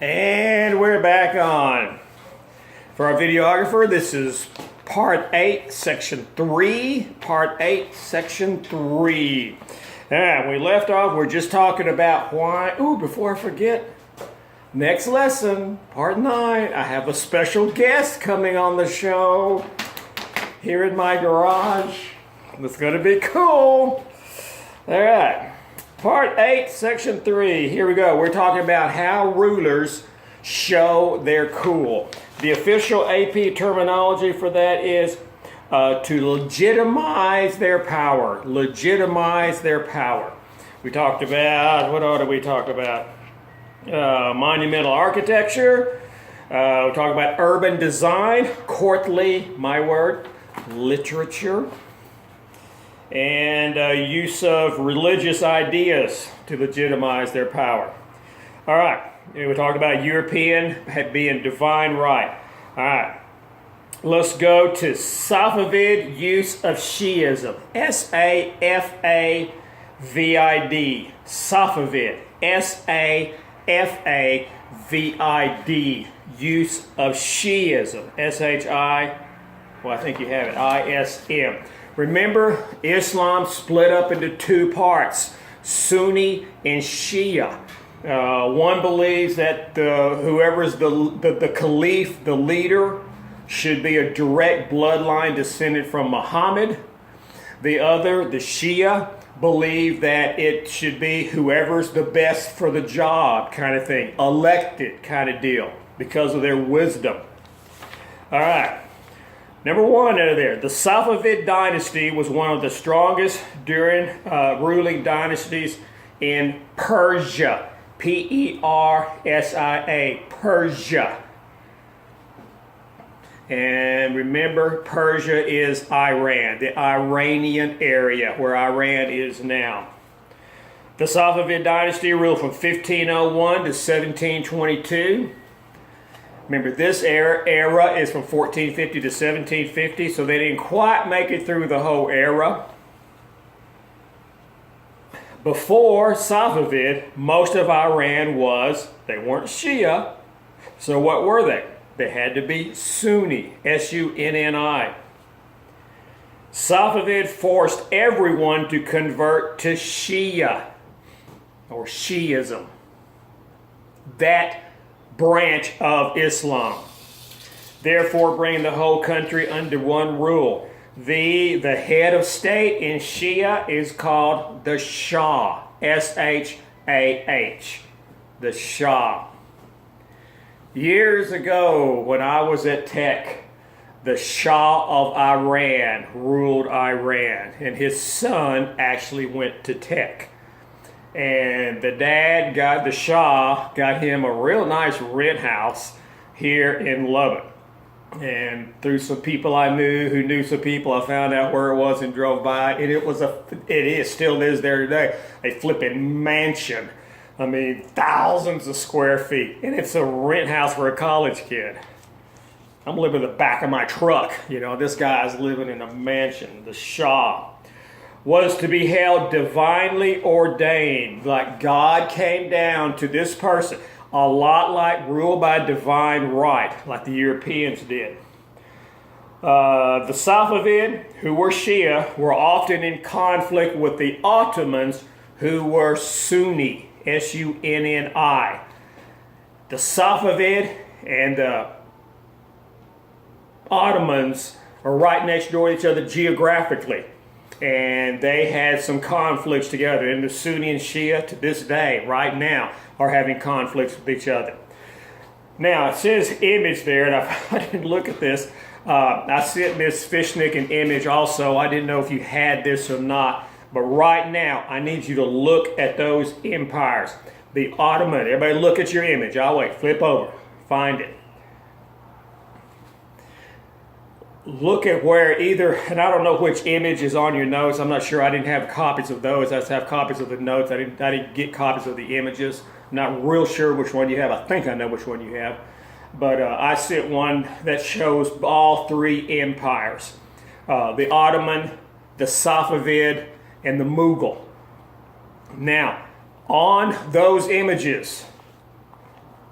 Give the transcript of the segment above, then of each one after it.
And we're back on. For our videographer, this is part 8, section 3. Part 8, section 3. And we left off, we're just talking about why. Ooh, before I forget, next lesson, part 9, I have a special guest coming on the show here in my garage. It's going to be cool. All right. Part 8, Section 3. Here we go. We're talking about how rulers show they're cool. The official AP terminology for that is to legitimize their power. Legitimize their power. We talked about, what all did we talk about? Monumental architecture. We talked about urban design, courtly, my word, literature, and use of religious ideas to legitimize their power. All right, we talked about European being divine right. All right, let's go to Safavid use of Shi'ism. S-A-F-A-V-I-D. Safavid. S-A-F-A-V-I-D. Use of Shi'ism. S-H-I, well, I think you have it, I-S-M. Remember, Islam split up into two parts, Sunni and Shia. One believes that whoever is the caliph, the leader, should be a direct bloodline descended from Muhammad. The other, the Shia, believe that it should be whoever's the best for the job kind of thing, elected kind of deal, because of their wisdom. All right. Number 1 out of there, the Safavid dynasty was one of the strongest during ruling dynasties in Persia. P-E-R-S-I-A, Persia. And remember, Persia is Iran, the Iranian area where Iran is now. The Safavid dynasty ruled from 1501 to 1722. Remember, this era is from 1450 to 1750, so they didn't quite make it through the whole era. Before Safavid, most of Iran they weren't Shia, so what were they? They had to be Sunni, S-U-N-N-I. Safavid forced everyone to convert to Shia, or Shi'ism. That branch of Islam, therefore bringing the whole country under one rule. The head of state in Shia is called the Shah, S-H-A-H, the Shah. Years ago when I was at Tech, the Shah of Iran ruled Iran, and his son actually went to Tech. And the Shah got him a real nice rent house here in Lubbock. And through some people I knew who knew some people, I found out where it was and drove by. And still is there today, a flipping mansion. I mean, thousands of square feet. And it's a rent house for a college kid. I'm living in the back of my truck. You know, this guy's living in a mansion. The Shah was to be held divinely ordained, like God came down to this person, a lot like rule by divine right, like the Europeans did. The Safavid, who were Shia, were often in conflict with the Ottomans, who were Sunni, S-U-N-N-I. The Safavid and the Ottomans are right next door to each other geographically. And they had some conflicts together. And the Sunni and Shia, to this day, right now, are having conflicts with each other. Now, it says image there, and I didn't look at this. I sent Ms. Fishnick an image also. I didn't know if you had this or not. But right now, I need you to look at those empires. The Ottoman, everybody look at your image. I'll wait, flip over, find it. Look at where either, and I don't know which image is on your notes. I'm not sure. I didn't have copies of those. I just have copies of the notes. I didn't get copies of the images. I'm not real sure which one you have. I think I know which one you have. But I sent one that shows all three empires. The Ottoman, the Safavid, and the Mughal. Now, on those images,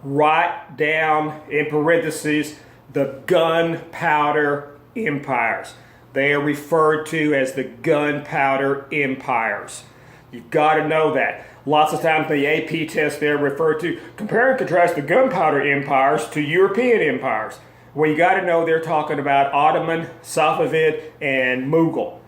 write down in parentheses the gunpowder empires. They are referred to as the gunpowder empires. You've got to know that. Lots of times the AP test they're referred to, compare and contrast the gunpowder empires to European empires. Well, you got to know they're talking about Ottoman, Safavid, and Mughal.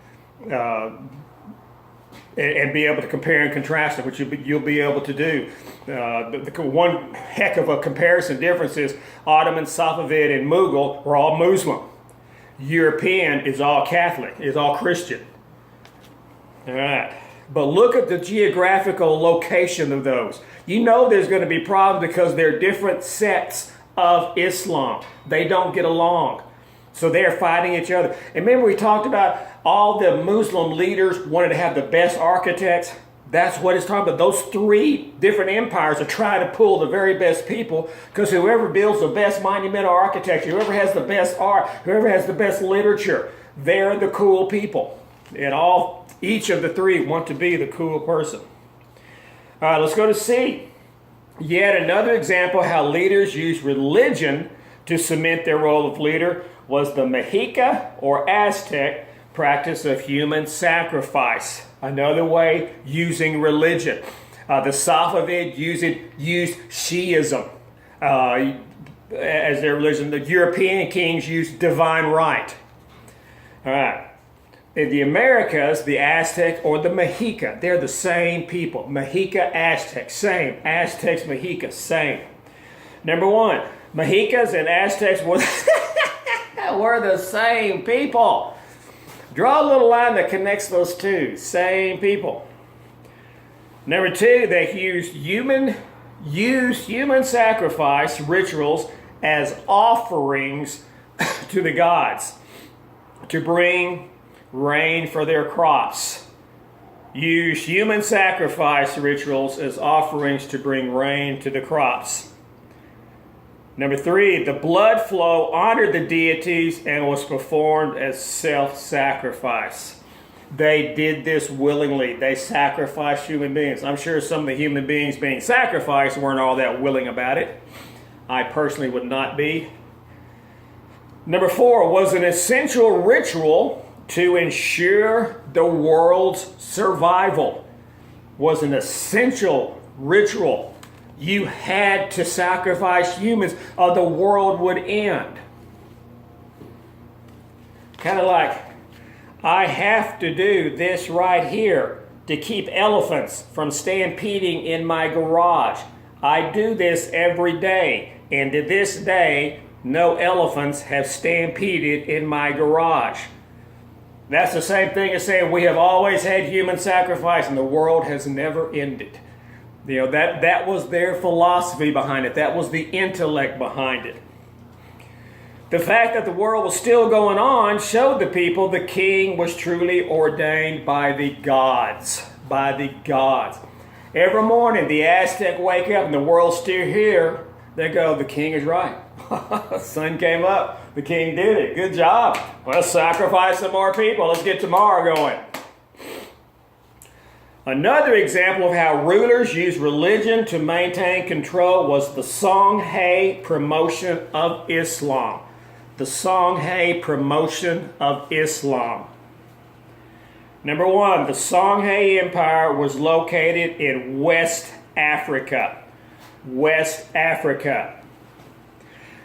And be able to compare and contrast it, which you'll be able to do. The one heck of a comparison difference is Ottoman, Safavid, and Mughal were all Muslim. European is all Catholic, is all Christian. All right. But look at the geographical location of those. You know there's going to be problems because they're different sects of Islam. They don't get along. So they're fighting each other. And remember we talked about all the Muslim leaders wanted to have the best architects? That's what it's talking about. Those three different empires are trying to pull the very best people, because whoever builds the best monumental architecture, whoever has the best art, whoever has the best literature, they're the cool people. And each of the three want to be the cool person. All right, let's go to C. Yet another example how leaders use religion to cement their role of leader was the Mexica or Aztec practice of human sacrifice. Another way using religion. The Safavid used Shiism as their religion. The European kings used divine right. All right. In the Americas, the Aztec or the Mexica, they're the same people. Mexica, Aztec, same. Aztecs, Mexica, same. Number one, Mexicas and Aztecs were the same people. Draw a little line that connects those two. Same people. Number two, they used human sacrifice rituals as offerings to the gods to bring rain for their crops. Use human sacrifice rituals as offerings to bring rain to the crops. Number three, the blood flow honored the deities and was performed as self-sacrifice. They did this willingly. They sacrificed human beings. I'm sure some of the human beings being sacrificed weren't all that willing about it. I personally would not be. Number four, was an essential ritual to ensure the world's survival. Was an essential ritual. You had to sacrifice humans or the world would end. Kind of like, I have to do this right here to keep elephants from stampeding in my garage. I do this every day, and to this day, no elephants have stampeded in my garage. That's the same thing as saying we have always had human sacrifice and the world has never ended. You know, that was their philosophy behind it. That was the intellect behind it. The fact that the world was still going on showed the people the king was truly ordained by the gods. By the gods. Every morning the Aztec wake up and the world's still here. They go, the king is right. The sun came up. The king did it. Good job. Let's sacrifice some more people. Let's get tomorrow going. Another example of how rulers use religion to maintain control was the Songhai promotion of Islam. The Songhai promotion of Islam. Number one, the Songhai Empire was located in West Africa. West Africa.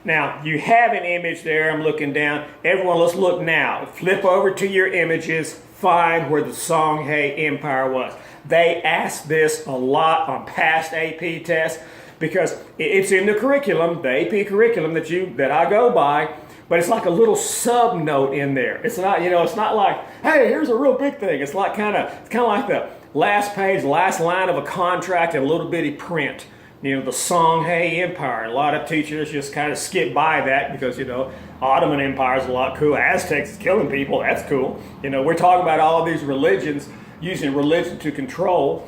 Now, you have an image there. I'm looking down. Everyone, let's look now. Flip over to your images. Find where the Songhai Empire was. They asked this a lot on past AP tests because it's in the curriculum, the AP curriculum that I go by, but it's like a little sub note in there. It's not, it's not like, hey, here's a real big thing. It's like kind of like the last page, last line of a contract in a little bitty print. The Songhai Empire. A lot of teachers just kind of skip by that because, Ottoman Empire is a lot cool. Aztecs is killing people. That's cool. We're talking about all these religions, using religion to control.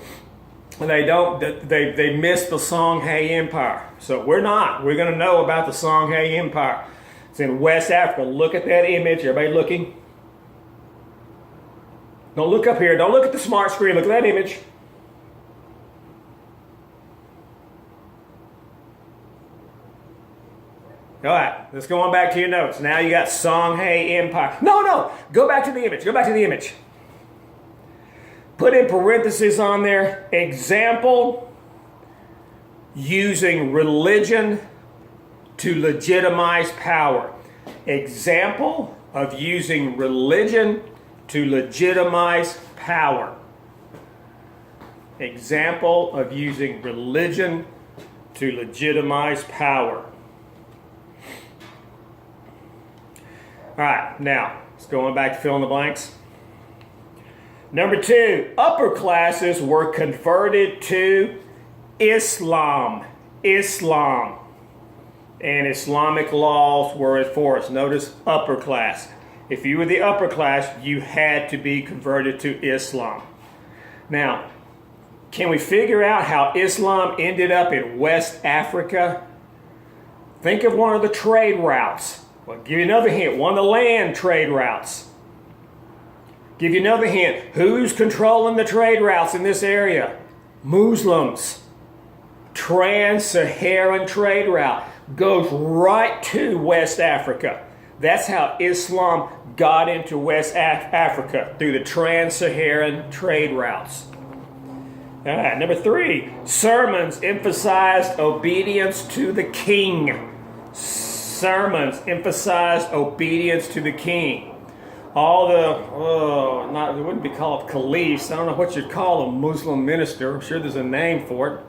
They miss the Songhai Empire. So we're not. We're going to know about the Songhai Empire. It's in West Africa. Look at that image. Everybody looking? Don't look up here. Don't look at the smart screen. Look at that image. All right, let's go on back to your notes. Now you got Songhai Empire. No, go back to the image. Go back to the image. Put in parentheses on there, example, using religion to legitimize power. Example of using religion to legitimize power. Example of using religion to legitimize power. All right, now, let's go on back to fill in the blanks. Number 2, upper classes were converted to Islam. Islam. And Islamic laws were enforced. Notice upper class. If you were the upper class, you had to be converted to Islam. Now, can we figure out how Islam ended up in West Africa? Think of one of the trade routes. Well, I'll give you another hint. One of the land trade routes. Give you another hint. Who's controlling the trade routes in this area? Muslims. Trans-Saharan trade route goes right to West Africa. That's how Islam got into West Africa, through the Trans-Saharan trade routes. All right, number 3, sermons emphasized obedience to the king. Sermons emphasized obedience to the king. All the, it wouldn't be called caliphs. I don't know what you'd call a Muslim minister. I'm sure there's a name for it.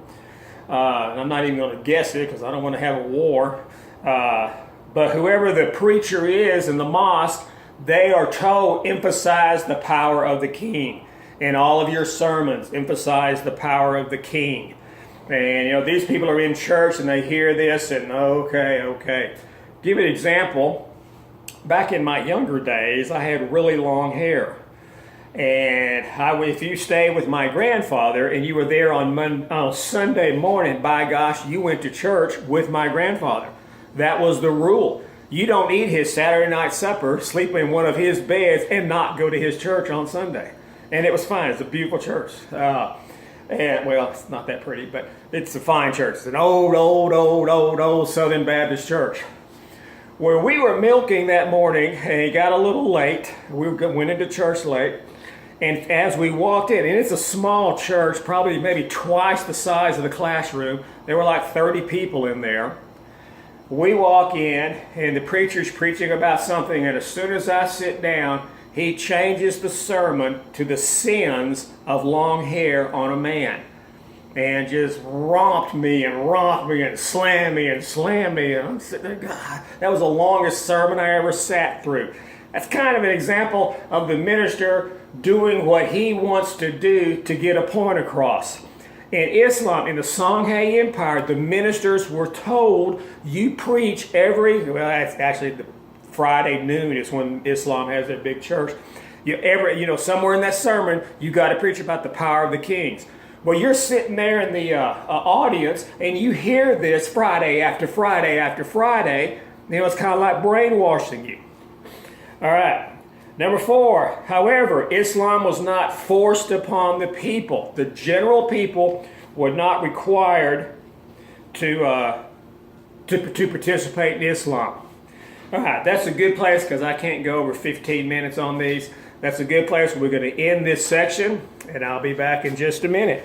I'm not even going to guess it because I don't want to have a war. But whoever the preacher is in the mosque, they are told, emphasize the power of the king. In all of your sermons, emphasize the power of the king. And, these people are in church and they hear this and, okay. Give you an example. Back in my younger days, I had really long hair. And if you stayed with my grandfather and you were there on Sunday morning, by gosh, you went to church with my grandfather. That was the rule. You don't eat his Saturday night supper, sleep in one of his beds, and not go to his church on Sunday. And it was fine. It's a beautiful church. It's not that pretty, but it's a fine church. It's an old Southern Baptist church. Where we were milking that morning, and it got a little late. We went into church late. And as we walked in, and it's a small church, probably maybe twice the size of the classroom. There were like 30 people in there. We walk in, and the preacher's preaching about something, and as soon as I sit down, he changes the sermon to the sins of long hair on a man. And just romped me and slammed me. And I'm sitting there, God, that was the longest sermon I ever sat through. That's kind of an example of the minister doing what he wants to do to get a point across. In Islam, in the Songhai Empire, the ministers were told, you preach it's actually the Friday noon is when Islam has their big church. Somewhere in that sermon, you got to preach about the power of the kings. Well, you're sitting there in the audience, and you hear this Friday after Friday after Friday. It's kind of like brainwashing you. All right. Number 4, however, Islam was not forced upon the people. The general people were not required to participate in Islam. All right, that's a good place because I can't go over 15 minutes on these. That's a good place. We're going to end this section, and I'll be back in just a minute.